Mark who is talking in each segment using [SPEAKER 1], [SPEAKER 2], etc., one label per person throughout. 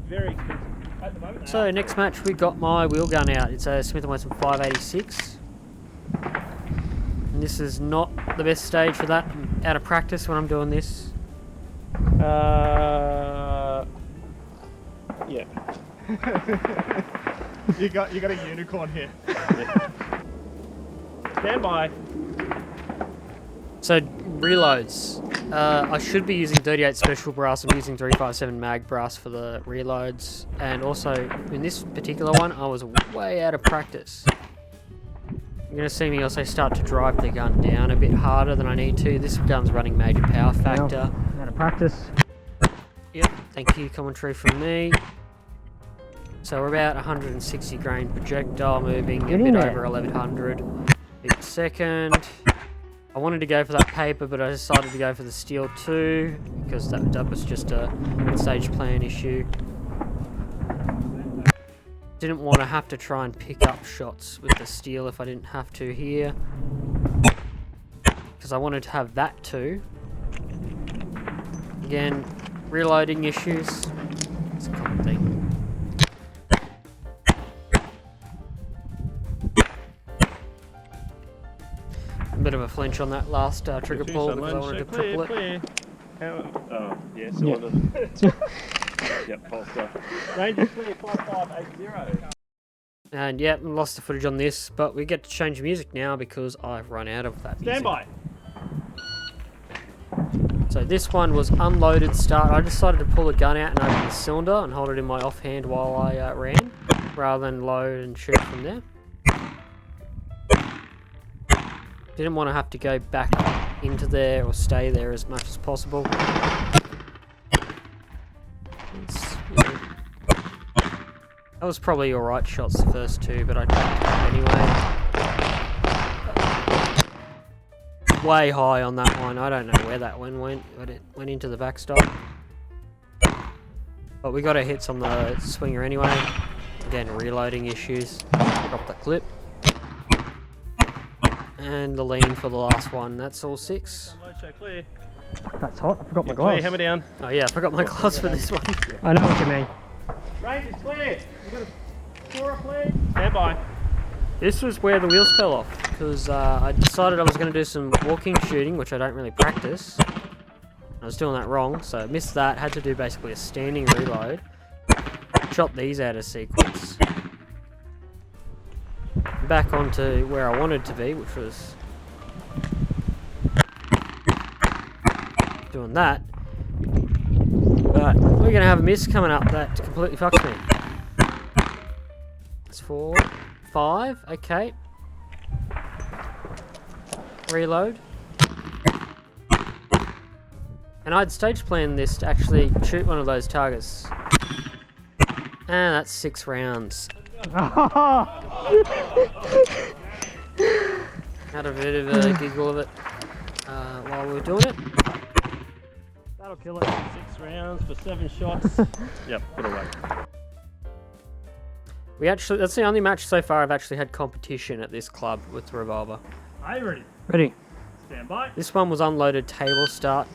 [SPEAKER 1] very expensive. At the moment,
[SPEAKER 2] So next match we got my wheel gun out. It's a Smith & Wesson 586. And this is not the best stage for that. I'm out of practice when I'm doing this.
[SPEAKER 1] Yeah.
[SPEAKER 3] you got a unicorn here.
[SPEAKER 1] Stand by.
[SPEAKER 2] So reloads. I should be using 38 special brass. I'm using 357 mag brass for the reloads. And also in this particular one, I was way out of practice. You're going to see me also start to drive the gun down a bit harder than I need to. This gun's running major power factor.
[SPEAKER 4] Out of practice.
[SPEAKER 2] Yep, thank you, commentary from me. So we're about 160 grain projectile moving, a bit over 1100 feet per second. I wanted to go for that paper, but I decided to go for the steel too, because that was just a stage plan issue. Didn't want to have to try and pick up shots with the steel if I didn't have to here, because I wanted to have that too. Again, reloading issues. It's a common thing. A bit of a flinch on that last trigger pull because I wanted to triple it.
[SPEAKER 1] Clear. Oh, yeah, cylinder. Yep, full stop. Range is clear, 5580.
[SPEAKER 2] And yeah, lost the footage on this, but we get to change music now because I've run out of that music.
[SPEAKER 1] Stand by.
[SPEAKER 2] So this one was unloaded start. I decided to pull the gun out and open the cylinder and hold it in my offhand while I ran, rather than load and shoot from there. Didn't want to have to go back into there or stay there as much as possible. That was probably alright shots the first two, but I tried to anyway. Way high on that one. I don't know where that one went, but it went into the backstop. But we got our hits on the swinger anyway. Again, reloading issues. Drop the clip. And the lean for the last one. That's all 6.
[SPEAKER 1] Clear.
[SPEAKER 4] That's hot. I forgot my
[SPEAKER 1] Clear,
[SPEAKER 4] gloves.
[SPEAKER 1] hammer down.
[SPEAKER 2] Oh yeah, I forgot my gloves for this one.
[SPEAKER 4] I know what you mean.
[SPEAKER 1] Range is clear. You got a scorer, please. Stand by.
[SPEAKER 2] This was where the wheels fell off, because I decided I was going to do some walking shooting, which I don't really practice. I was doing that wrong, so I missed that. Had to do basically a standing reload. Shot these out of sequence. Back onto where I wanted to be, which was doing that. But we're going to have a miss coming up that completely fucks me. It's 4, 5, okay. Reload. And I'd stage planned this to actually shoot one of those targets. And that's 6 rounds. Had a bit of a giggle of it while we were doing it.
[SPEAKER 1] That'll kill it. 6 rounds for 7 shots. Yep, put away.
[SPEAKER 2] That's the only match so far I've actually had competition at this club with the revolver.
[SPEAKER 1] Are you ready?
[SPEAKER 4] Ready.
[SPEAKER 1] Stand by.
[SPEAKER 2] This one was unloaded table start,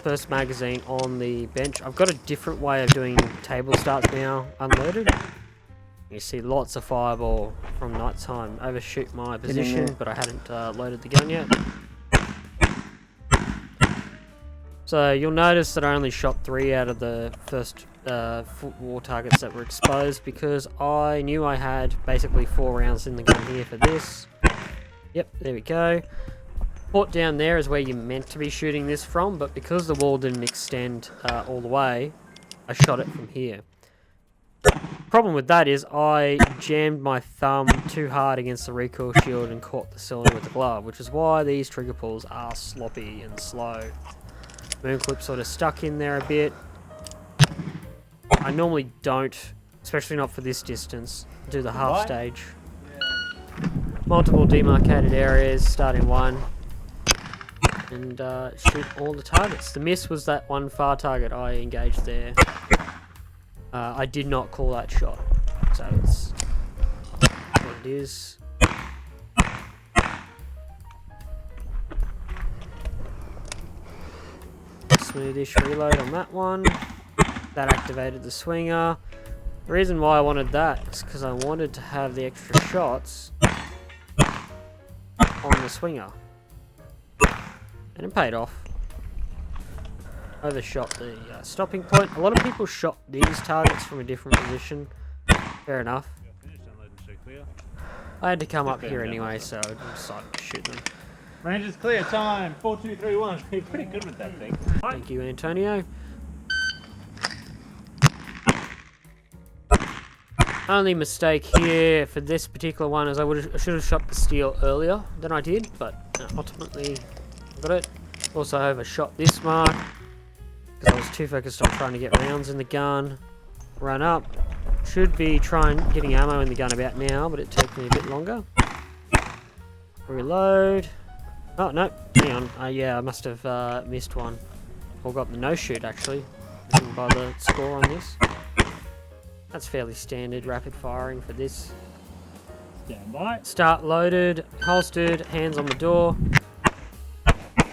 [SPEAKER 2] first magazine on the bench. I've got a different way of doing table starts now, unloaded. You see lots of fireball from night time. Overshoot my position, but I hadn't loaded the gun yet. So you'll notice that I only shot 3 out of the first foot war targets that were exposed, because I knew I had basically 4 rounds in the gun here for this. Yep, there we go. Port down there is where you're meant to be shooting this from, but because the wall didn't extend all the way, I shot it from here. Problem with that is I jammed my thumb too hard against the recoil shield and caught the cylinder with the glove, which is why these trigger pulls are sloppy and slow. Moon clip sort of stuck in there a bit. I normally don't, especially not for this distance, do the half stage. Multiple demarcated areas, starting 1, and shoot all the targets. The miss was that one far target I engaged there. I did not call that shot, so it's what it is. Smoothish reload on that one. That activated the swinger. The reason why I wanted that is because I wanted to have the extra shots on the swinger. And it paid off. Overshot the stopping point. A lot of people shot these targets from a different position. Fair enough. I had to come up here anyway, so I decided to shoot them.
[SPEAKER 1] Range is clear. Time 4, 2, 3, 1. You're pretty good with that thing.
[SPEAKER 2] Thank you, Antonio. Only mistake here for this particular one is I should have shot the steel earlier than I did, but ultimately got it. Also overshot this mark because I was too focused on trying to get rounds in the gun. Run up. Should be getting ammo in the gun about now, but it took me a bit longer. Reload. Oh no, hang on. Yeah, I must have missed one. Or got the no shoot actually, judging by the score on this. That's fairly standard rapid firing for this.
[SPEAKER 1] Stand by.
[SPEAKER 2] Start loaded, holstered, hands on the door.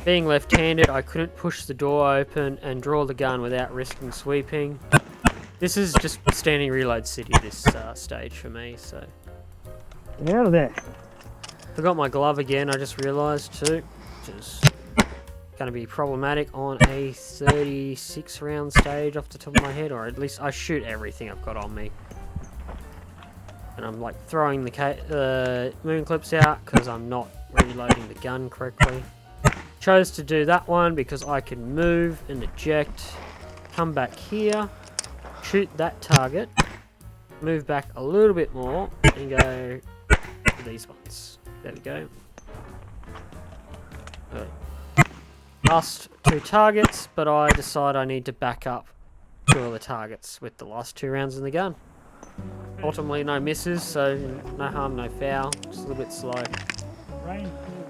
[SPEAKER 2] Being left-handed, I couldn't push the door open and draw the gun without risking sweeping. This is just standing reload city this stage for me, so.
[SPEAKER 4] Get out of there.
[SPEAKER 2] Forgot my glove again, I just realised too, which is going to be problematic on a 36 round stage off the top of my head, or at least I shoot everything I've got on me. And I'm like throwing the moon clips out because I'm not reloading the gun correctly. Chose to do that one because I can move and eject, come back here, shoot that target, move back a little bit more, and go to these ones. There we go. Last 2 targets, but I decide I need to back up 2 of the targets with the last 2 rounds in the gun. Ultimately no misses, so no harm, no foul. Just a little bit slow.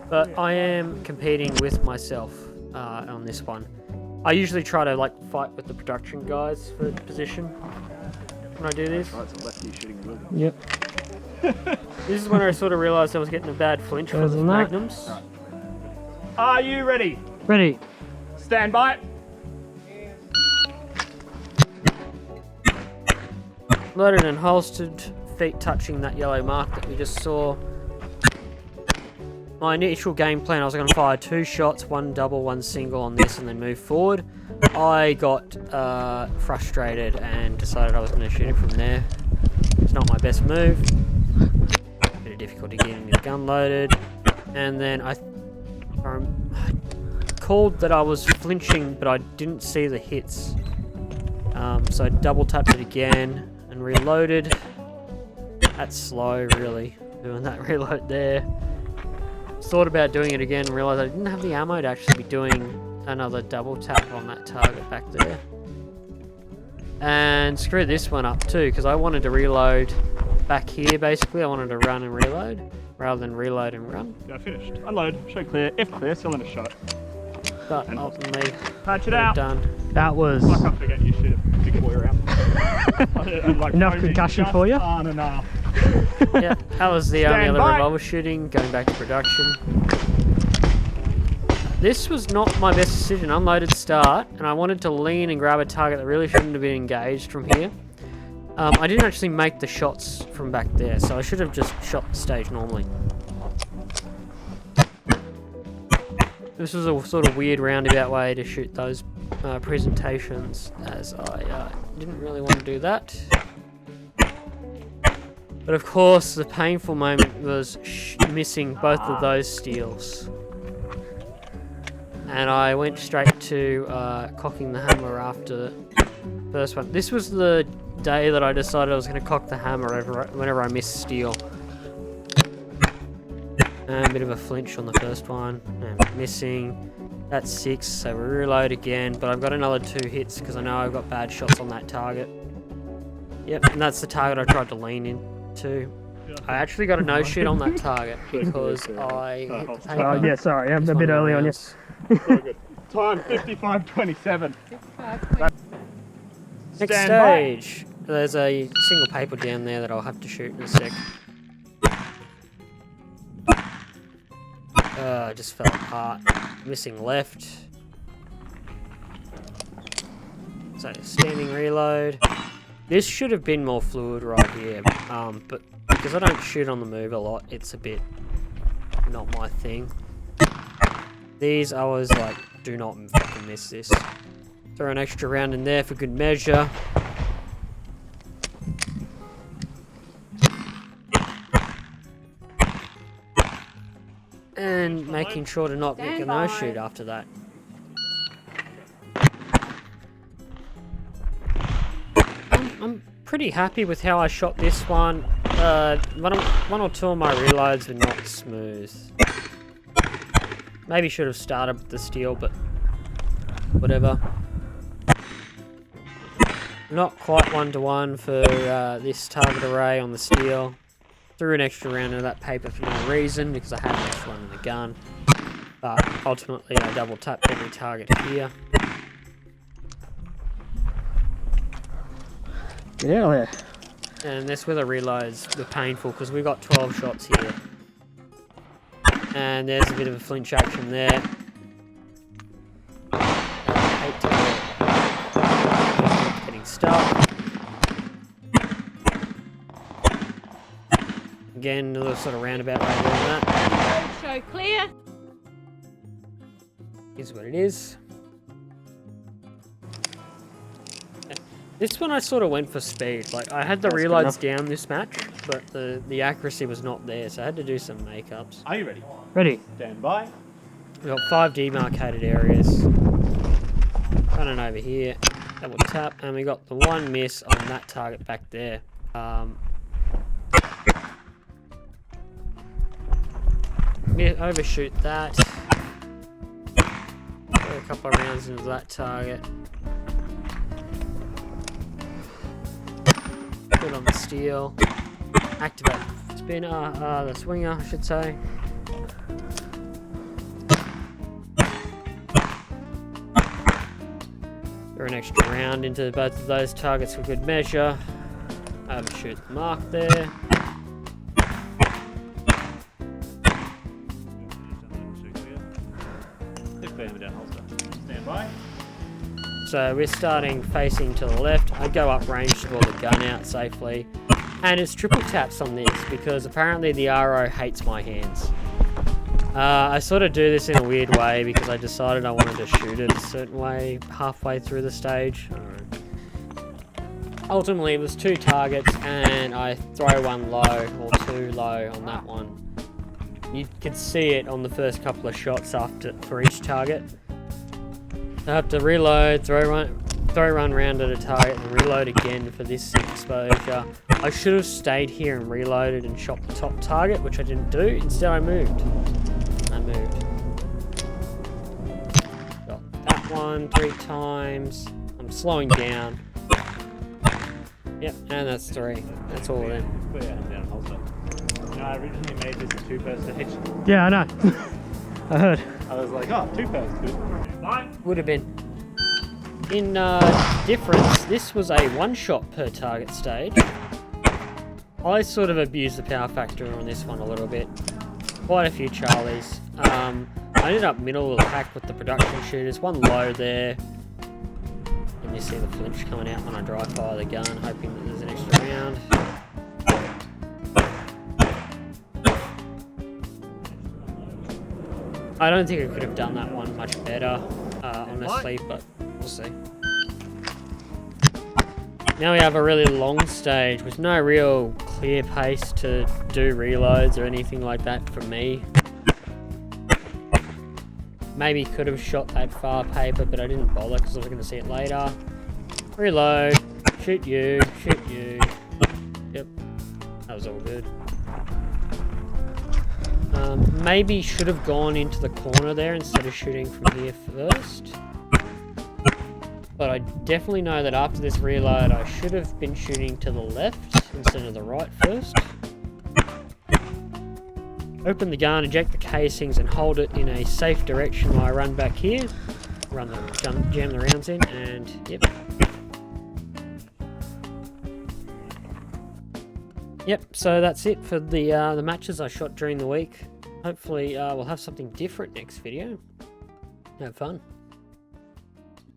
[SPEAKER 2] But I am competing with myself on this one. I usually try to like fight with the production guys for position when I do this.
[SPEAKER 1] Right, so lefty shooting a little.
[SPEAKER 4] Yep.
[SPEAKER 2] This is when I sort of realised I was getting a bad flinch for the magnums.
[SPEAKER 3] Are you ready?
[SPEAKER 4] Ready.
[SPEAKER 3] Stand by.
[SPEAKER 2] Loaded and holstered, feet touching that yellow mark that we just saw. My initial game plan, I was going to fire 2 shots, 1 double, 1 single on this and then move forward. I got frustrated and decided I was going to shoot it from there. It's not my best move. Bit of difficulty getting the gun loaded. And then I called that I was flinching, but I didn't see the hits. So I double tapped it again and reloaded. That's slow, really, doing that reload there. Thought about doing it again and realised I didn't have the ammo to actually be doing another double tap on that target back there. And screw this one up too, because I wanted to reload back here basically. I wanted to run and reload rather than reload and run.
[SPEAKER 3] Go finished. Unload. Show clear. If clear, still in a shot.
[SPEAKER 2] But ultimately,
[SPEAKER 3] Patch it out.
[SPEAKER 2] done.
[SPEAKER 4] That was
[SPEAKER 3] I can't forget you shoot a big boy around. Like
[SPEAKER 4] enough concussion for you.
[SPEAKER 3] On and off.
[SPEAKER 2] Yeah, that was the only
[SPEAKER 3] Stand
[SPEAKER 2] other
[SPEAKER 3] by.
[SPEAKER 2] revolver shooting, going back to production. This was not my best decision. Unloaded start, and I wanted to lean and grab a target that really shouldn't have been engaged from here. I didn't actually make the shots from back there, so I should have just shot the stage normally. This was a sort of weird roundabout way to shoot those presentations, as I didn't really want to do that. But of course, the painful moment was missing both of those steels. And I went straight to cocking the hammer after the first one. This was the day that I decided I was going to cock the hammer whenever I missed steel. A bit of a flinch on the first one, and missing. That's 6, so we reload again, but I've got another 2 hits because I know I've got bad shots on that target. Yep, and that's the target I tried to lean into. I actually got a no shoot on that target because I hit the paper.
[SPEAKER 4] Oh yeah, sorry, I'm a bit early on you.
[SPEAKER 3] Very good. Time 55:27.
[SPEAKER 2] Next
[SPEAKER 3] Stand by.
[SPEAKER 2] stage. There's a single paper down there that I'll have to shoot in a sec. Just fell apart. Missing left. So standing reload. This should have been more fluid right here, but because I don't shoot on the move a lot, it's a bit not my thing. These I was like, do not fucking miss this. Throw an extra round in there for good measure. And making sure to not make a no shoot after that. I'm pretty happy with how I shot this one. One or two of my reloads were not smooth. Maybe should have started with the steel, but whatever. Not quite 1-to-1 for this target array on the steel. Threw an extra round of that paper for no reason because I had an extra one in the gun. But ultimately I double tapped every target here.
[SPEAKER 4] Get out of there.
[SPEAKER 2] And this where the reloads were painful because we got 12 shots here. And there's a bit of a flinch action there. I hate to getting stuck. Again, a little sort of roundabout way doing that.
[SPEAKER 5] Show clear.
[SPEAKER 2] Is what it is. This one I sort of went for speed. Like I had the reloads down this match, but the accuracy was not there, so I had to do some makeups.
[SPEAKER 1] Are you ready?
[SPEAKER 4] Ready.
[SPEAKER 1] Stand by.
[SPEAKER 2] We got 5 demarcated areas. Running over here, double tap, and we got the one miss on that target back there. Overshoot that. Throw a couple of rounds into that target. Put on the steel. Activate the swinger, I should say. Throw an extra round into both of those targets for good measure. Overshoot the mark there.
[SPEAKER 1] Stand by.
[SPEAKER 2] So we're starting facing to the left. I go up range to pull the gun out safely. And it's triple taps on this because apparently the RO hates my hands. I sort of do this in a weird way because I decided I wanted to shoot it a certain way halfway through the stage. Ultimately it was 2 targets and I throw one low or 2 low on that one. You could see it on the first couple of shots for each target. I have to reload, throw run round at a target, and reload again for this exposure. I should have stayed here and reloaded and shot the top target, which I didn't do. Instead, I moved. Got that one 3 times. I'm slowing down. Yep, and that's 3. That's all of them.
[SPEAKER 1] Put your hand down, holster. You know, I originally made this a 2-per stage.
[SPEAKER 4] Yeah, I know. I heard.
[SPEAKER 1] I was like, oh, 2-per is good. Bye.
[SPEAKER 2] Would have been. In difference, this was a 1-shot per target stage. I sort of abused the power factor on this one a little bit. Quite a few Charlies. I ended up middle of the pack with the production shooters. 1 low there. And you see the flinch coming out when I dry fire the gun, hoping that there's an extra round. I don't think I could have done that one much better, honestly, but we'll see. Now we have a really long stage with no real clear pace to do reloads or anything like that for me. Maybe could have shot that far paper, but I didn't bother because I was going to see it later. Reload, shoot you, shoot you. Yep, that was all good. Maybe should have gone into the corner there instead of shooting from here first. But I definitely know that after this reload I should have been shooting to the left instead of the right first. Open the gun, eject the casings and hold it in a safe direction while I run back here. Jam the rounds in and yep. Yep, so that's it for the matches I shot during the week. Hopefully we'll have something different next video. Have fun.